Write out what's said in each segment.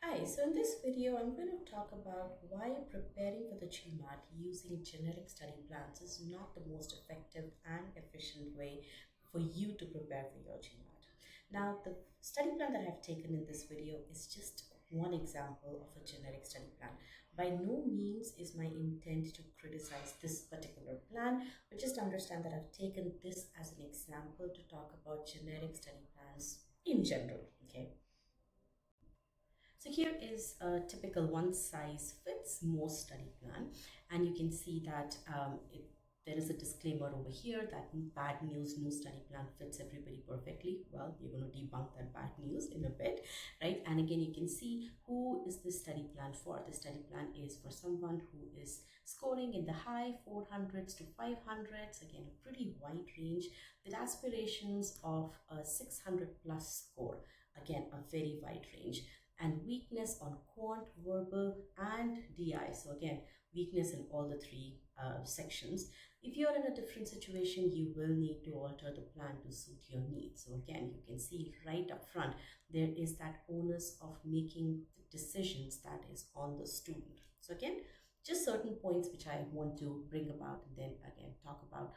Hi, so in this video, I'm going to talk about why preparing for the GMAT using generic study plans is not the most effective and efficient way for you to prepare for your GMAT. Now, the study plan that I've taken in this video is just one example of a generic study plan. By no means is my intent to criticize this particular plan, but just understand that I've taken this as an example to talk about generic study plans in general, okay? So here is a typical one size fits most study plan, and you can see that there is a disclaimer over here that bad news, no study plan fits everybody perfectly. Well, you're going to debunk that bad news in a bit, right? And again, you can see who is this study plan for. The study plan is for someone who is scoring in the high 400s to 500s, again, a pretty wide range with aspirations of a 600 plus score, again, a very wide range, and weakness on quant, verbal, and DI. So again, weakness in all the three sections. If you're in a different situation, you will need to alter the plan to suit your needs. So again, you can see right up front, there is that onus of making the decisions that is on the student. So again, just certain points which I want to bring about, and then again talk about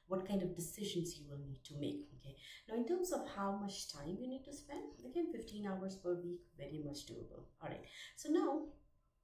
what kind of decisions you will need to make. Okay, now in terms of how much time you need to spend, again 15 hours per week, very much doable. All right, so now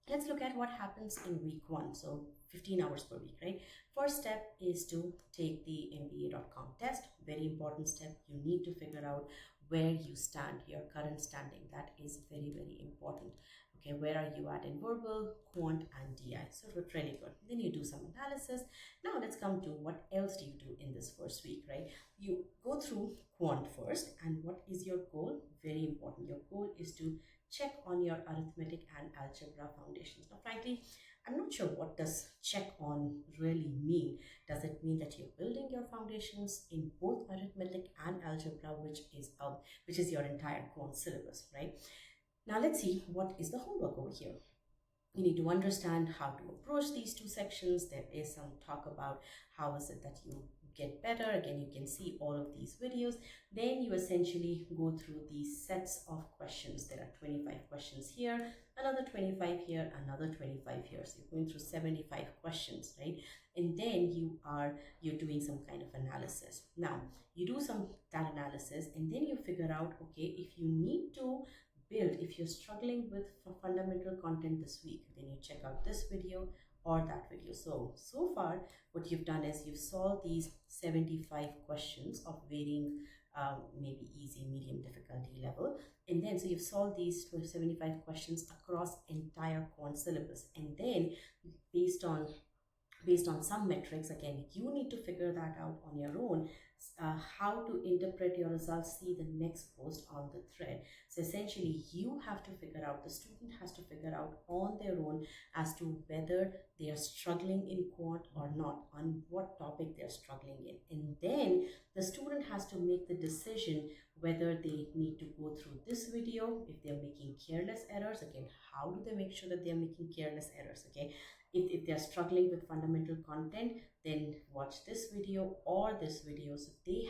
let's look at what happens in week one. So 15 hours per week, right? First step is to take the mba.com test. Very important step. You need to figure out where you stand, your current standing. That is very, very important. Okay, where are you at in verbal, quant, and DI? So really good. Then you do some analysis. Now let's come to what else do you do in this first week, right? You go through quant first, and what is your goal? Very important. Your goal is to check on your arithmetic and algebra foundations. Now, frankly, I'm not sure what does check on really mean. Does it mean that you're building your foundations in both arithmetic and algebra, which is your entire quant syllabus, right? Now let's see what is the homework over here. You need to understand how to approach these two sections. There is some talk about how is it that you get better. Again, you can see all of these videos. Then you essentially go through these sets of questions. There are 25 questions here, another 25 here, another 25 here. So you're going through 75 questions, right? And then you're doing some kind of analysis. Now you do that analysis, and then you figure out, okay, if you need to if you're struggling with fundamental content this week, then you check out this video or that video. So far what you've done is you've solved these 75 questions of varying maybe easy, medium difficulty level, and then so you've solved these 75 questions across entire quant syllabus, and then based on some metrics, again you need to figure that out on your own, how to interpret your results, see the next post on the thread. So essentially you have to figure out, the student has to figure out on their own as to whether they are struggling in quant or not, on what topic they're struggling in, and then the student has to make the decision whether they need to go through this video if they're making careless errors. Again, how do they make sure that they're making careless errors? Okay, if they're struggling with fundamental content, then watch this video or this video. So they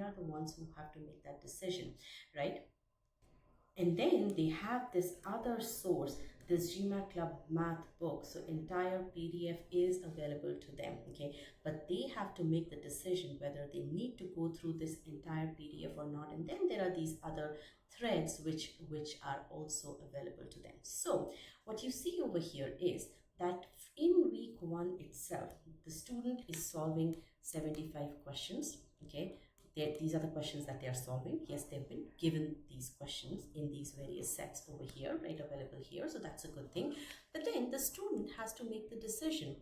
are the ones who have to make that decision, right? And then they have this other source, this GMAT Club math book. So entire PDF is available to them, okay? But they have to make the decision whether they need to go through this entire PDF or not. And then there are these other threads which are also available to them. So what you see over here is that in week one itself, the student is solving 75 questions, okay? These are the questions that they are solving. Yes, they've been given these questions in these various sets over here, right, available here. So that's a good thing. But then the student has to make the decision.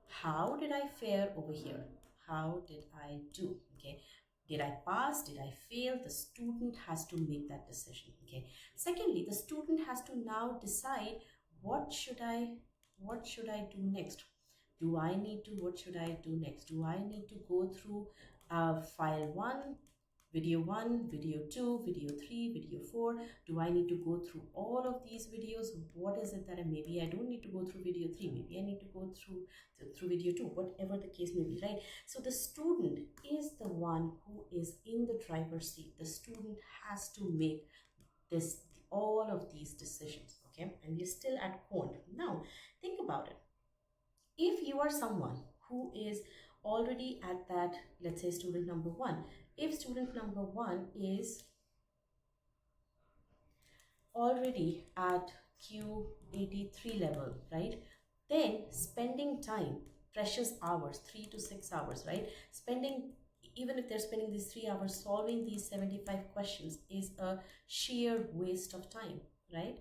How did I fare over here? How did I do? Okay. Did I pass? Did I fail? The student has to make that decision. Okay. Secondly, the student has to now decide what should I do next? What should I do next? Do I need to go through file 1, video 1, video 2, video 3, video 4? Do I need to go through all of these videos? What is it that maybe I don't need to go through video 3, maybe I need to go through video 2, whatever the case may be, right? So the student is the one who is in the driver's seat. The student has to make all of these decisions, okay? And we're still at quant. Now, think about it. If you are someone who is already at that, let's say student number one, if student number one is already at Q83 level, right? Then spending time, precious hours, 3 to 6 hours, right? Spending, even if they're spending these 3 hours solving these 75 questions, is a sheer waste of time, right?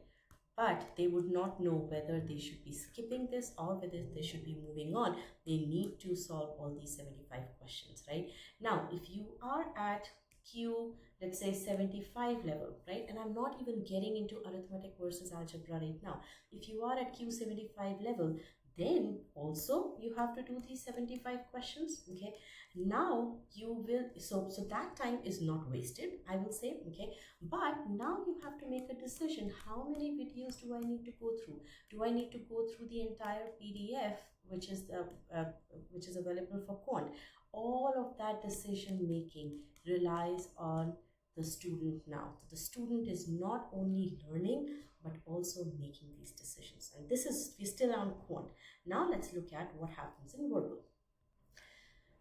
But they would not know whether they should be skipping this or whether they should be moving on. They need to solve all these 75 questions, right? Now, if you are at Q, let's say 75 level, right? And I'm not even getting into arithmetic versus algebra right now. If you are at Q75 level, then also you have to do these 75 questions, okay? Now you will, so that time is not wasted, I will say, okay? But now you have to make a decision. How many videos do I need to go through? Do I need to go through the entire PDF, which is available for quant? All of that decision making relies on the student now. The student is not only learning but also making these decisions. And this is, we're still on quant. Now let's look at what happens in verbal.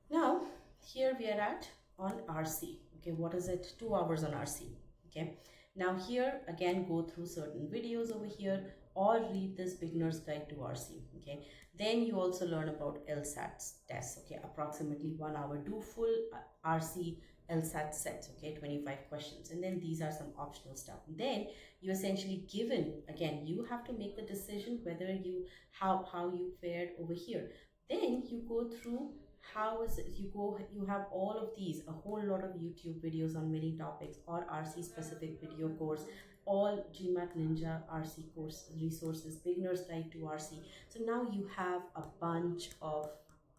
Now here we are at on RC. Okay, what is it? 2 hours on RC. Okay, now here again go through certain videos over here or read this beginner's guide to RC. Okay, then you also learn about LSAT tests. Okay, approximately 1 hour. Do full RC LSAT sets. Okay, 25 questions, and then these are some optional stuff. Then you essentially given, again you have to make the decision whether you how you fared over here. Then you go through how is it, you have all of these, a whole lot of YouTube videos on many topics or RC specific video course, all GMAT Ninja RC course resources, beginner's guide to RC. So now you have a bunch of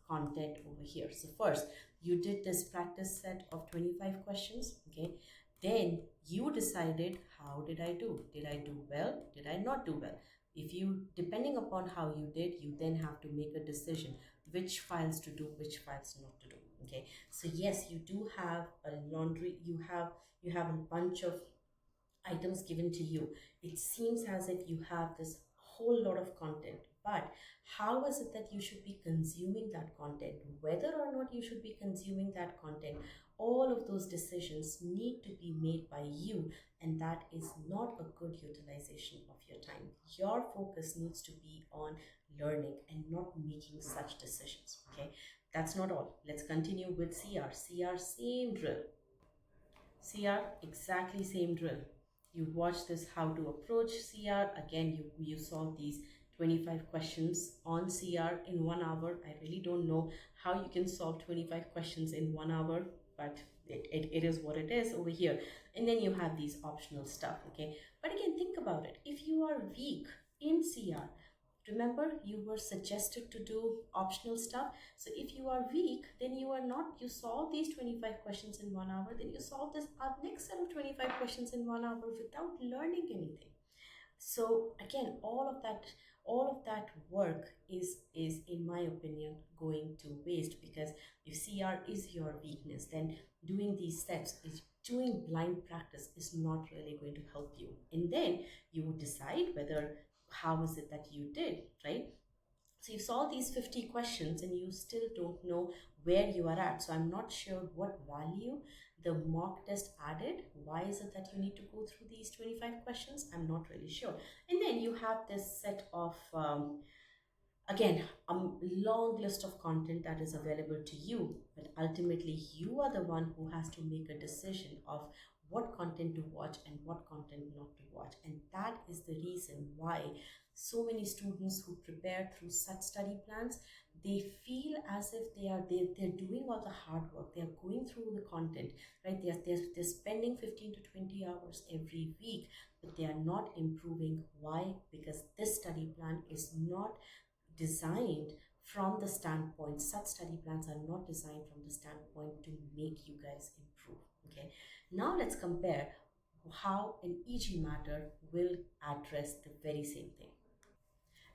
content over here. So first you did this practice set of 25 questions, okay? Then you decided, how did I do? Did I do well? Did I not do well? If you, depending upon how you did, you then have to make a decision which files to do, which files not to do. Okay, so yes, you do have a laundry, you have a bunch of items given to you. It seems as if you have this whole lot of content, but how is it that you should be consuming that content? Whether or not you should be consuming that content, all of those decisions need to be made by you, and that is not a good utilization of your time. Your focus needs to be on learning and not making such decisions. Okay, that's not all. Let's continue with CR. Same drill. CR, exactly same drill. You watch this how to approach CR. Again, you solve these 25 questions on CR in 1 hour. I really don't know how you can solve 25 questions in 1 hour, but it is what it is over here. And then you have these optional stuff, okay? But again, think about it. If you are weak in CR, remember you were suggested to do optional stuff. So if you are weak, then you are not, you solve these 25 questions in 1 hour, then you solve this next set of 25 questions in 1 hour without learning anything. So again, all of that work is in my opinion going to waste, because if CR is your weakness, then doing these steps is doing blind practice is not really going to help you. And then you would decide whether, how is it that you did, right? So you solve these 50 questions and you still don't know where you are at. So I'm not sure what value the mock test added. Why is it that you need to go through these 25 questions? I'm not really sure. And then you have this set of again, a long list of content that is available to you, but ultimately you are the one who has to make a decision of what content to watch and what content not to watch. And that is the reason why so many students who prepare through such study plans, they feel as if they're doing all the hard work, they're going through the content, right? They're spending 15 to 20 hours every week, but they are not improving. Why? Because this study plan is not designed from the standpoint, such study plans are not designed from the standpoint to make you guys improve. Okay, now let's compare how an e-GMAT will address the very same thing.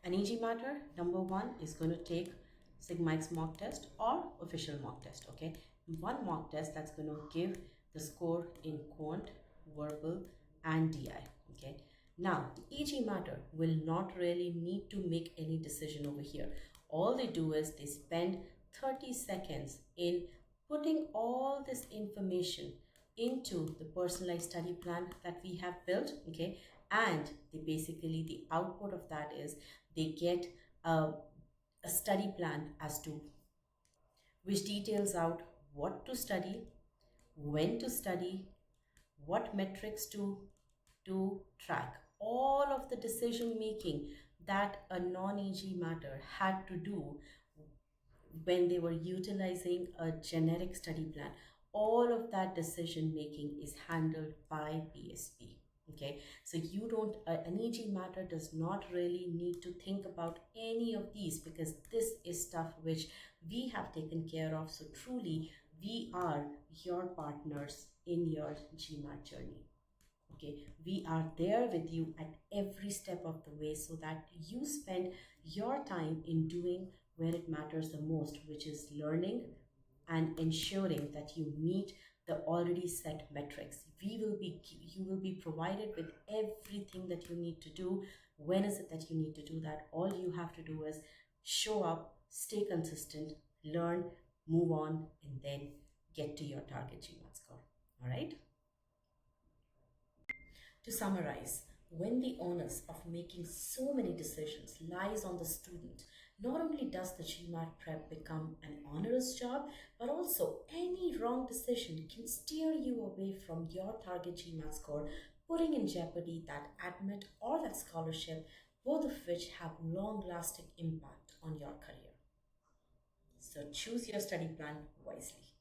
An e-GMAT, number one, is going to take Sigma X mock test or official mock test. Okay, one mock test that's going to give the score in quant, verbal, and DI. Okay. Now, the EG matter will not really need to make any decision over here. All they do is they spend 30 seconds in putting all this information into the personalized study plan that we have built. Okay. And they basically, the output of that is they get a study plan as to which details out what to study, when to study, what metrics to track. All of the decision making that a non-EG matter had to do when they were utilizing a generic study plan, all of that decision making is handled by PSP. Okay, so you don't, an EG matter does not really need to think about any of these because this is stuff which we have taken care of. So truly, we are your partners in your GMAT journey. Okay, we are there with you at every step of the way so that you spend your time in doing where it matters the most, which is learning and ensuring that you meet the already set metrics. You will be provided with everything that you need to do. When is it that you need to do that? All you have to do is show up, stay consistent, learn, move on, and then get to your target GMAT score. All right. To summarize, when the onus of making so many decisions lies on the student, not only does the GMAT prep become an onerous job, but also any wrong decision can steer you away from your target GMAT score, putting in jeopardy that admit or that scholarship, both of which have long lasting impact on your career. So choose your study plan wisely.